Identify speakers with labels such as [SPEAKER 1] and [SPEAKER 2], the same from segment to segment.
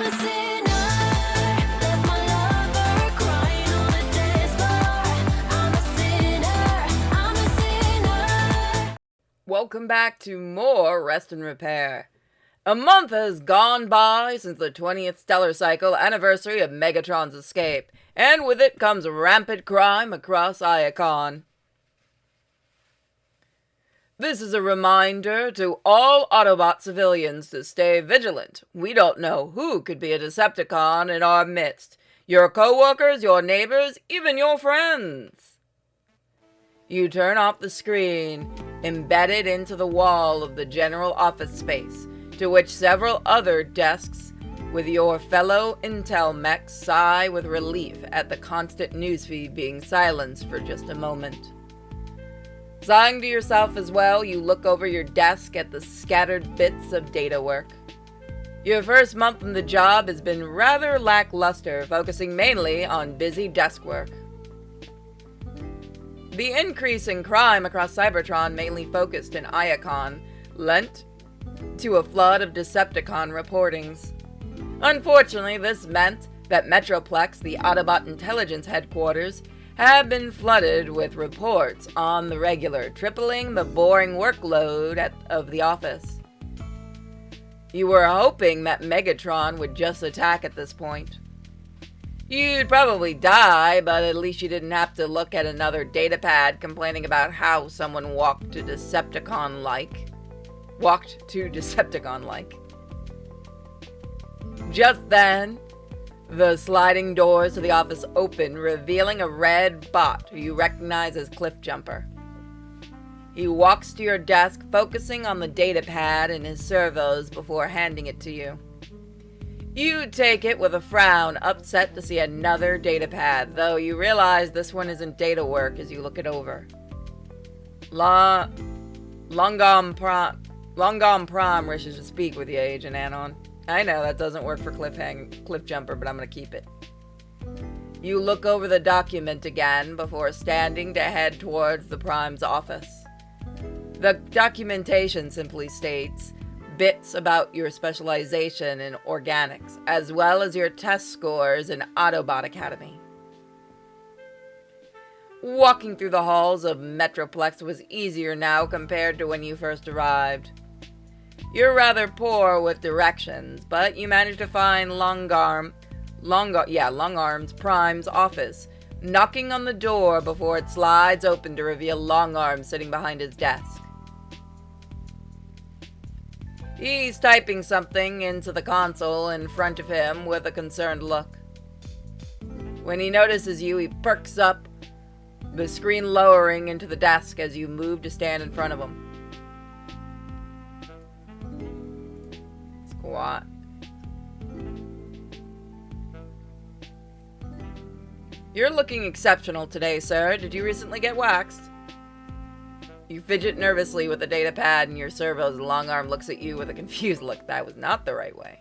[SPEAKER 1] a sinner, left my lover crying on the dance floor. I'm a sinner, I'm a sinner.
[SPEAKER 2] Welcome back to more Rest and Repair. A month has gone by since the 20th stellar cycle anniversary of Megatron's escape, and with it comes rampant crime across Iacon. This is a reminder to all Autobot civilians to stay vigilant. We don't know who could be a Decepticon in our midst. Your co-workers, your neighbors, even your friends. You turn off the screen, embedded into the wall of the general office space, to which several other desks with your fellow Intel mechs sigh with relief at the constant newsfeed being silenced for just a moment. Sighing to yourself as well, you look over your desk at the scattered bits of data work. Your first month on the job has been rather lackluster, focusing mainly on busy desk work. The increase in crime across Cybertron, mainly focused in Iacon, lent to a flood of Decepticon reportings. Unfortunately, this meant that Metroplex, the Autobot intelligence headquarters, have been flooded with reports on the regular, tripling the boring workload of the office. You were hoping that Megatron would just attack at this point. You'd probably die, but at least you didn't have to look at another datapad complaining about how someone walked to Decepticon-like. Just then, the sliding doors to the office open, revealing a red bot who you recognize as Cliffjumper. He walks to your desk, focusing on the datapad and his servos before handing it to you. You take it with a frown, upset to see another datapad, though you realize this one isn't data work as you look it over. Longom Prime wishes to speak with you, Agent Anon. I know that doesn't work for Cliffjumper, but I'm going to keep it. You look over the document again before standing to head towards the Prime's office. The documentation simply states bits about your specialization in organics, as well as your test scores in Autobot Academy. Walking through the halls of Metroplex was easier now compared to when you first arrived. You're rather poor with directions, but you managed to find Longarm's Prime's office, knocking on the door before it slides open to reveal Longarm sitting behind his desk. He's typing something into the console in front of him with a concerned look. When he notices you, he perks up, the screen lowering into the desk as you move to stand in front of him. Squat. You're looking exceptional today, sir. Did you recently get waxed? You fidget nervously with the datapad and your servos. Longarm looks at you with a confused look. That was not the right way.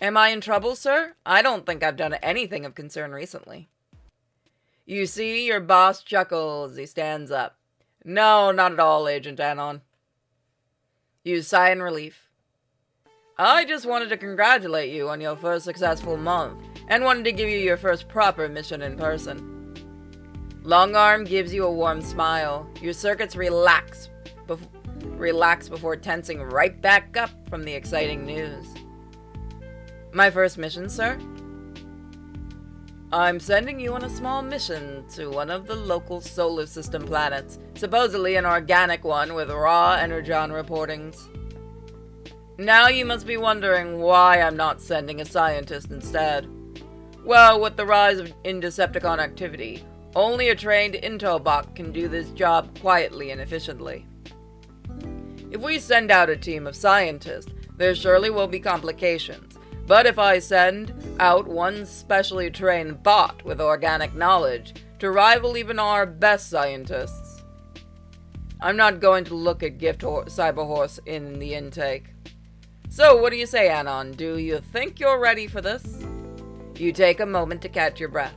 [SPEAKER 2] Am I in trouble, sir? I don't think I've done anything of concern recently. You see your boss chuckles as he stands up. No, not at all, Agent Anon. You sigh in relief. I just wanted to congratulate you on your first successful month, and wanted to give you your first proper mission in person. Longarm gives you a warm smile. Your circuits relax before tensing right back up from the exciting news. My first mission, sir? I'm sending you on a small mission to one of the local solar system planets, supposedly an organic one with raw energon reportings. Now you must be wondering why I'm not sending a scientist instead. Well, with the rise in Decepticon activity, only a trained Intobot can do this job quietly and efficiently. If we send out a team of scientists, there surely will be complications. But if I send out one specially trained bot with organic knowledge to rival even our best scientists, I'm not going to look at Gift Cyberhorse in the intake. So what do you say, Anon? Do you think you're ready for this? You take a moment to catch your breath.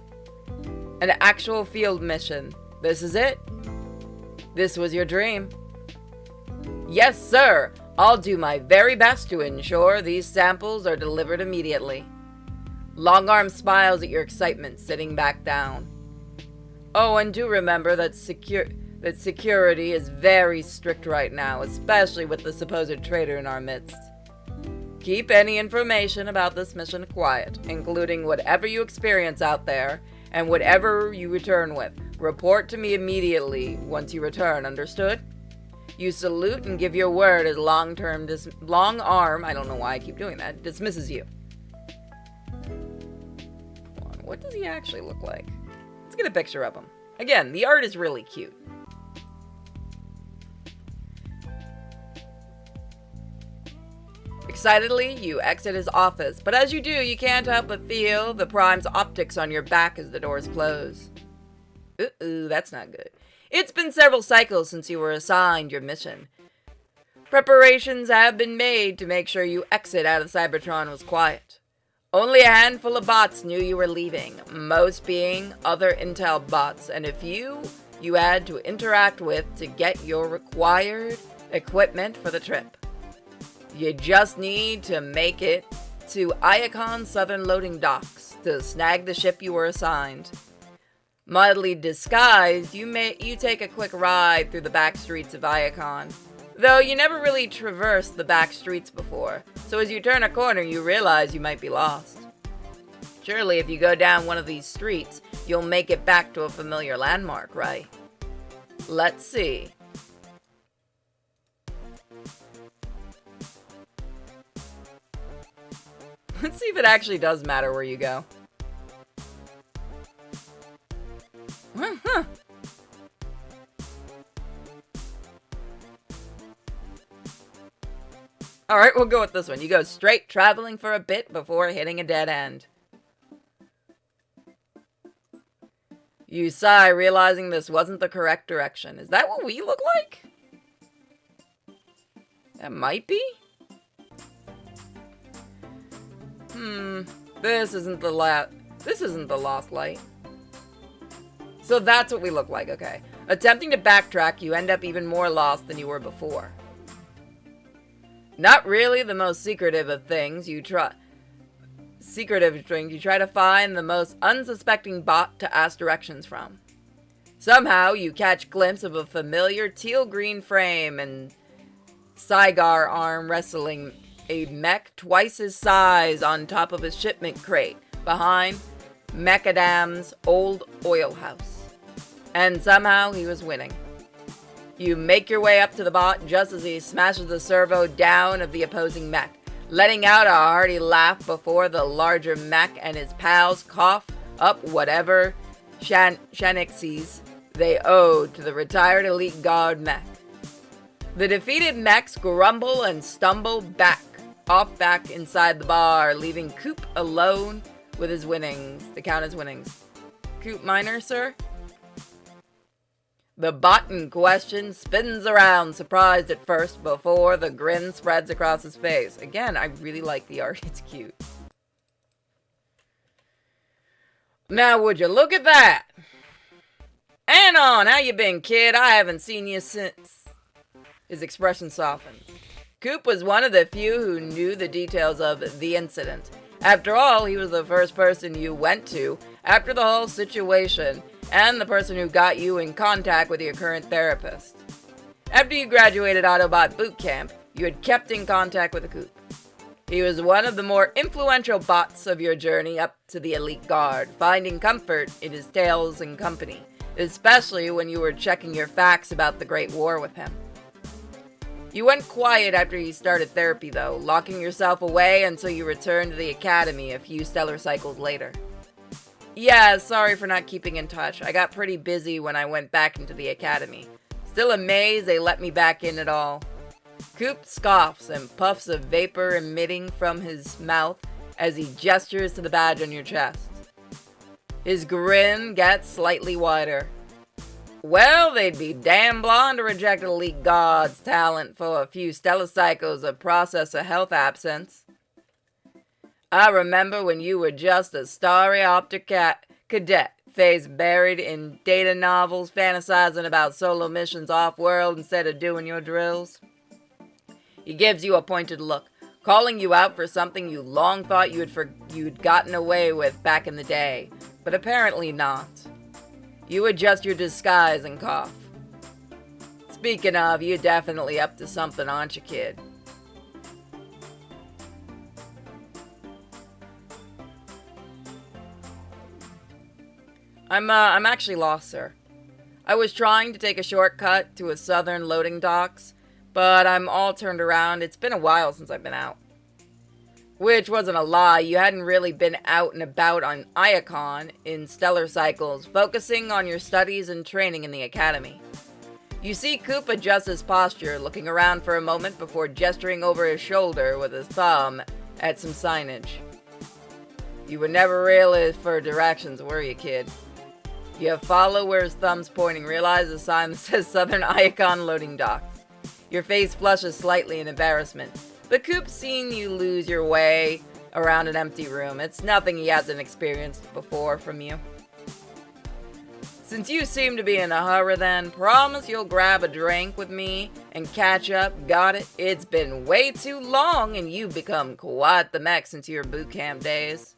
[SPEAKER 2] An actual field mission. This is it. This was your dream. Yes, sir. I'll do my very best to ensure these samples are delivered immediately. Longarm smiles at your excitement, sitting back down. Oh, and do remember that security is very strict right now, especially with the supposed traitor in our midst. Keep any information about this mission quiet, including whatever you experience out there, and whatever you return with. Report to me immediately once you return, understood? You salute and give your word as long arm, I don't know why I keep doing that, dismisses you. What does he actually look like? Let's get a picture of him. Again, the art is really cute. Excitedly, you exit his office, but as you do, you can't help but feel the Prime's optics on your back as the doors close. Ooh, that's not good. It's been several cycles since you were assigned your mission. Preparations have been made to make sure you exit out of Cybertron was quiet. Only a handful of bots knew you were leaving, most being other intel bots, and a few you had to interact with to get your required equipment for the trip. You just need to make it to Iacon Southern Loading Docks to snag the ship you were assigned. Mildly disguised, you take a quick ride through the back streets of Iacon, though you never really traversed the back streets before, so as you turn a corner you realize you might be lost. Surely if you go down one of these streets, you'll make it back to a familiar landmark, right? Let's see. Let's see if it actually does matter where you go. Alright, we'll go with this one. You go straight, traveling for a bit before hitting a dead end. You sigh, realizing this wasn't the correct direction. Is that what we look like? That might be? This isn't the Lost Light. So that's what we look like, okay. Attempting to backtrack, you end up even more lost than you were before. Not really the most secretive of things, you try to find the most unsuspecting bot to ask directions from. Somehow, you catch glimpse of a familiar teal-green frame and Cygar arm wrestling a mech twice his size on top of a shipment crate behind Mechadam's old oil house. And somehow he was winning. You make your way up to the bot just as he smashes the servo down of the opposing mech, letting out a hearty laugh before the larger mech and his pals cough up whatever shanixies they owed to the retired elite guard mech. The defeated mechs grumble and stumble back inside the bar, leaving Coop alone with his winnings, to count his winnings. Coop Miner, sir? The bot in question spins around, surprised at first, before the grin spreads across his face. Again, I really like the art, it's cute. Now would you look at that? Anon, how you been, kid? I haven't seen you since. His expression softened. Coop was one of the few who knew the details of the incident. After all, he was the first person you went to after the whole situation, and the person who got you in contact with your current therapist. After you graduated Autobot boot camp, you had kept in contact with Coop. He was one of the more influential bots of your journey up to the elite guard, finding comfort in his tales and company, especially when you were checking your facts about the Great War with him. You went quiet after you started therapy, though, locking yourself away until you returned to the academy a few stellar cycles later. Yeah, sorry for not keeping in touch. I got pretty busy when I went back into the academy. Still amazed they let me back in at all. Coop scoffs and puffs of vapor emitting from his mouth as he gestures to the badge on your chest. His grin gets slightly wider. Well, they'd be damn blonde to reject elite god's talent for a few stellar-cycles of processor health absence. I remember when you were just a starry optic cadet, face buried in data novels, fantasizing about solo missions off-world instead of doing your drills. He gives you a pointed look, calling you out for something you long thought you'd gotten away with back in the day, but apparently not. You adjust your disguise and cough. Speaking of, you're definitely up to something, aren't you, kid? I'm actually lost, sir. I was trying to take a shortcut to a southern loading docks, but I'm all turned around. It's been a while since I've been out. Which wasn't a lie. You hadn't really been out and about on Iacon in stellar cycles, focusing on your studies and training in the academy. You see Coop adjust his posture, looking around for a moment before gesturing over his shoulder with his thumb at some signage. You were never really for directions, were you, kid? You follow where his thumb's pointing, realize the sign that says Southern Iacon Loading Docks. Your face flushes slightly in embarrassment, but Coop's seen you lose your way around an empty room. It's nothing he hasn't experienced before from you. Since you seem to be in a hurry then, promise you'll grab a drink with me and catch up, got it? It's been way too long and you've become quite the mech since your boot camp days.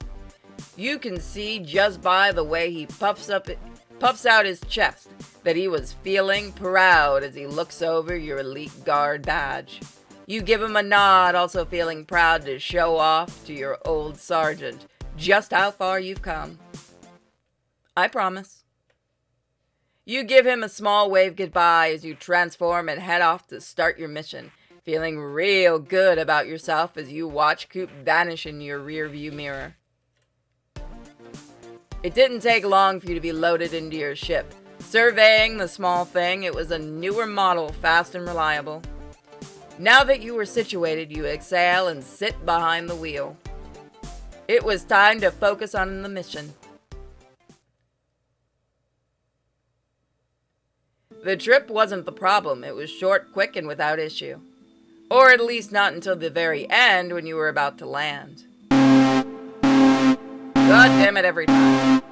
[SPEAKER 2] You can see just by the way he puffs out his chest that he was feeling proud as he looks over your elite guard badge. You give him a nod, also feeling proud to show off to your old sergeant just how far you've come. I promise. You give him a small wave goodbye as you transform and head off to start your mission, feeling real good about yourself as you watch Coop vanish in your rearview mirror. It didn't take long for you to be loaded into your ship. Surveying the small thing, it was a newer model, fast and reliable. Now that you were situated, you exhale and sit behind the wheel. It was time to focus on the mission. The trip wasn't the problem. It was short, quick, and without issue. Or at least not until the very end when you were about to land. God damn it every time.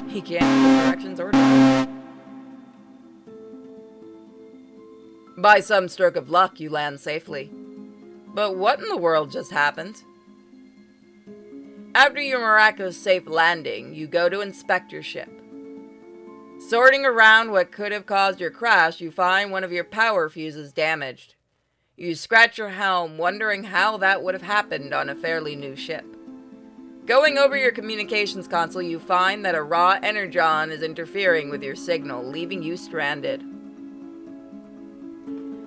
[SPEAKER 2] He can't give directions or drive. By some stroke of luck, you land safely. But what in the world just happened? After your miraculous safe landing, you go to inspect your ship. Sorting around what could have caused your crash, you find one of your power fuses damaged. You scratch your helm, wondering how that would have happened on a fairly new ship. Going over your communications console, you find that a raw energon is interfering with your signal, leaving you stranded.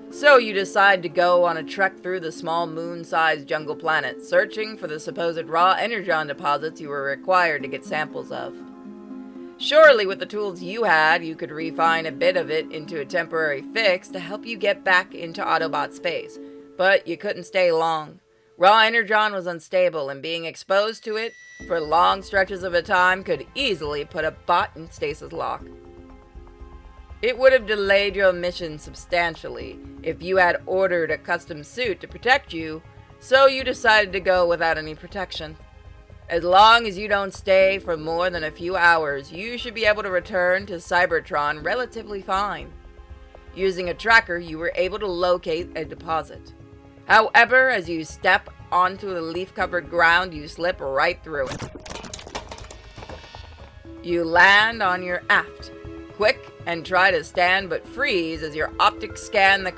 [SPEAKER 2] So you decide to go on a trek through the small moon-sized jungle planet, searching for the supposed raw energon deposits you were required to get samples of. Surely with the tools you had, you could refine a bit of it into a temporary fix to help you get back into Autobot space, but you couldn't stay long. Raw energon was unstable, and being exposed to it for long stretches of a time could easily put a bot in stasis lock. It would have delayed your mission substantially if you had ordered a custom suit to protect you, so you decided to go without any protection. As long as you don't stay for more than a few hours, you should be able to return to Cybertron relatively fine. Using a tracker, you were able to locate a deposit. However, as you step onto the leaf-covered ground, you slip right through it. You land on your aft, quick, and try to stand but freeze as your optics scan the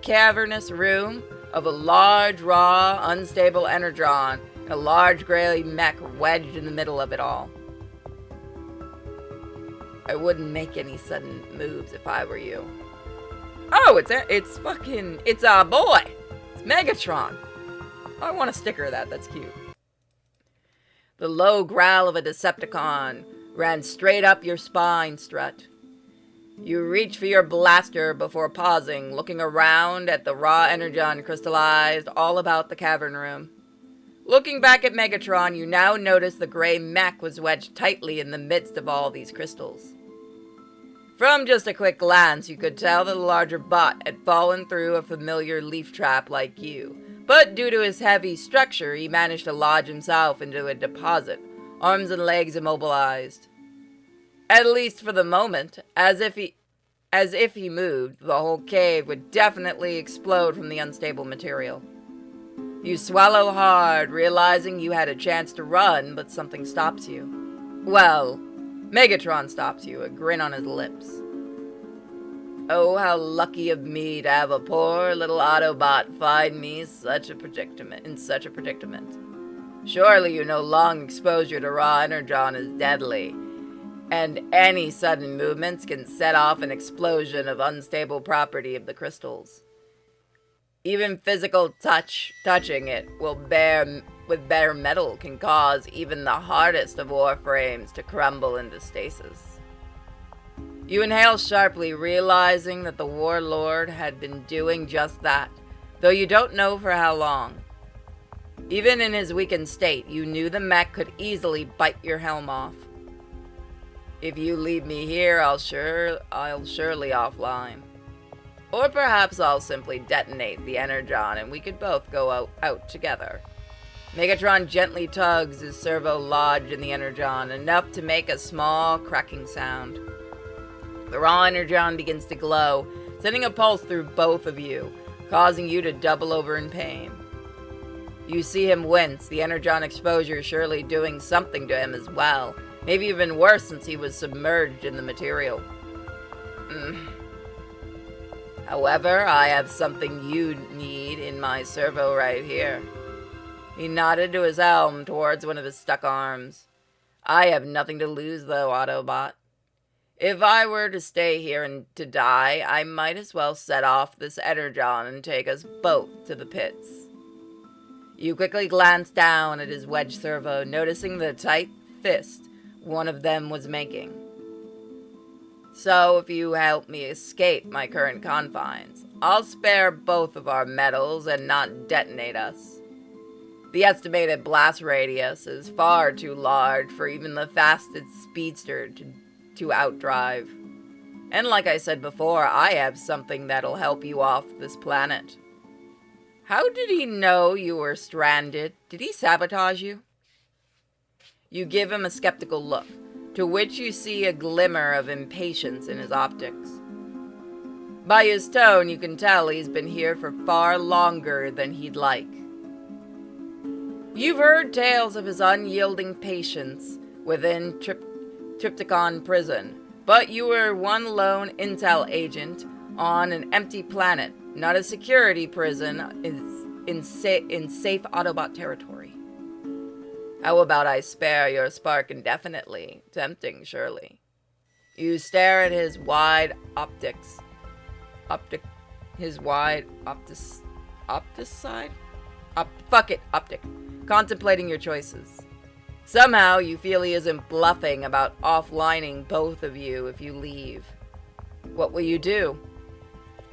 [SPEAKER 2] cavernous room of a large, raw, unstable energon, and a large gray mech wedged in the middle of it all. I wouldn't make any sudden moves if I were you. Oh, it's our boy! It's Megatron! Oh, I want a sticker of that, that's cute. The low growl of a Decepticon ran straight up your spine, Strut. You reach for your blaster before pausing, looking around at the raw energon crystallized all about the cavern room. Looking back at Megatron, you now notice the gray mech was wedged tightly in the midst of all these crystals. From just a quick glance, you could tell that the larger bot had fallen through a familiar leaf trap like you, but due to his heavy structure, he managed to lodge himself into a deposit, arms and legs immobilized. At least for the moment, as if he As if he moved, the whole cave would definitely explode from the unstable material. You swallow hard, realizing you had a chance to run, but something stops you. Well, Megatron stops you, a grin on his lips. Oh, how lucky of me to have a poor little Autobot find me in such a predicament. Surely you know long exposure to raw energon is deadly, and any sudden movements can set off an explosion of unstable property of the crystals. Even physical touching it with bare metal can cause even the hardest of warframes to crumble into stasis. You inhale sharply, realizing that the warlord had been doing just that, though you don't know for how long. Even in his weakened state, you knew the mech could easily bite your helm off. If you leave me here, I'll surely offline. Or perhaps I'll simply detonate the energon and we could both go out together. Megatron gently tugs his servo lodge in the energon, enough to make a small cracking sound. The raw energon begins to glow, sending a pulse through both of you, causing you to double over in pain. You see him wince, the energon exposure surely doing something to him as well, maybe even worse since he was submerged in the material. However, I have something you need in my servo right here. He nodded to his helm towards one of his stuck arms. I have nothing to lose though, Autobot. If I were to stay here and to die, I might as well set off this energon and take us both to the pits. You quickly glanced down at his wedge servo, noticing the tight fist one of them was making. So if you help me escape my current confines, I'll spare both of our metals and not detonate us. The estimated blast radius is far too large for even the fastest speedster to outdrive. And like I said before, I have something that'll help you off this planet. How did he know you were stranded? Did he sabotage you? You give him a skeptical look, to which you see a glimmer of impatience in his optics. By his tone, you can tell he's been here for far longer than he'd like. You've heard tales of his unyielding patience within Triptychon prison, but you were one lone intel agent on an empty planet, not a security prison in safe Autobot territory. How about I spare your spark indefinitely? Tempting, surely. You stare at his wide optic, contemplating your choices. Somehow you feel he isn't bluffing about offlining both of you if you leave. What will you do?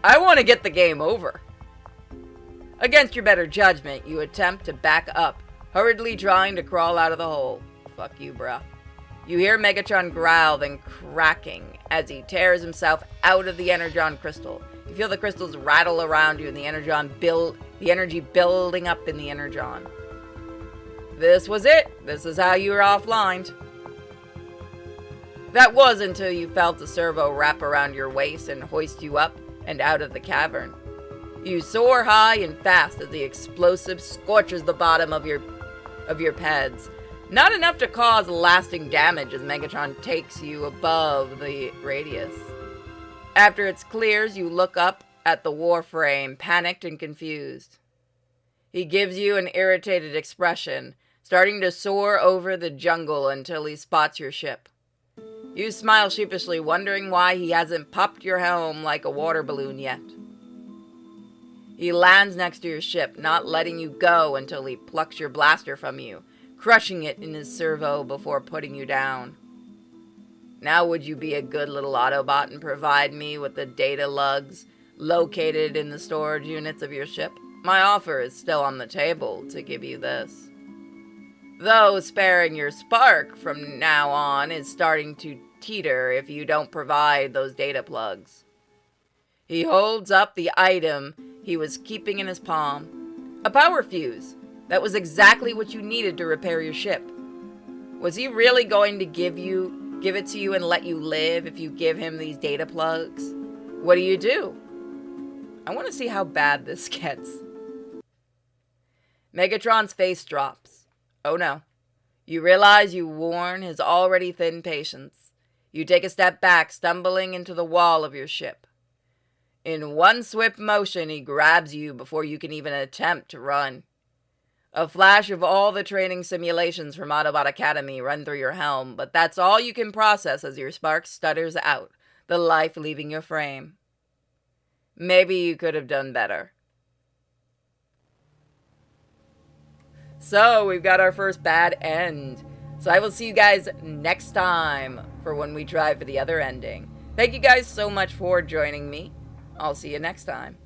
[SPEAKER 2] I want to get the game over. Against your better judgment, you attempt to back up, hurriedly trying to crawl out of the hole. Fuck you, bruh. You hear Megatron growl, then cracking as he tears himself out of the energon crystal. You feel the crystals rattle around you and the energy building up in the energon. This was it. This is how you were offlined. That was until you felt the servo wrap around your waist and hoist you up and out of the cavern. You soar high and fast as the explosive scorches the bottom of your pads. Not enough to cause lasting damage as Megatron takes you above the radius. After it clears, you look up at the warframe, panicked and confused. He gives you an irritated expression, starting to soar over the jungle until he spots your ship. You smile sheepishly, wondering why he hasn't popped your helm like a water balloon yet. He lands next to your ship, not letting you go until he plucks your blaster from you, crushing it in his servo before putting you down. Now would you be a good little Autobot and provide me with the data lugs located in the storage units of your ship? My offer is still on the table to give you this. Though sparing your spark from now on is starting to teeter if you don't provide those data plugs. He holds up the item he was keeping in his palm. A power fuse. That was exactly what you needed to repair your ship. Was he really going to give it to you and let you live if you give him these data plugs? What do? I want to see how bad this gets. Megatron's face drops. Oh no. You realize you warn his already thin patience. You take a step back, stumbling into the wall of your ship. In one swift motion, he grabs you before you can even attempt to run. A flash of all the training simulations from Autobot Academy run through your helm, but that's all you can process as your spark stutters out, the life leaving your frame. Maybe you could have done better. So, we've got our first bad end. So I will see you guys next time for when we try for the other ending. Thank you guys so much for joining me. I'll see you next time.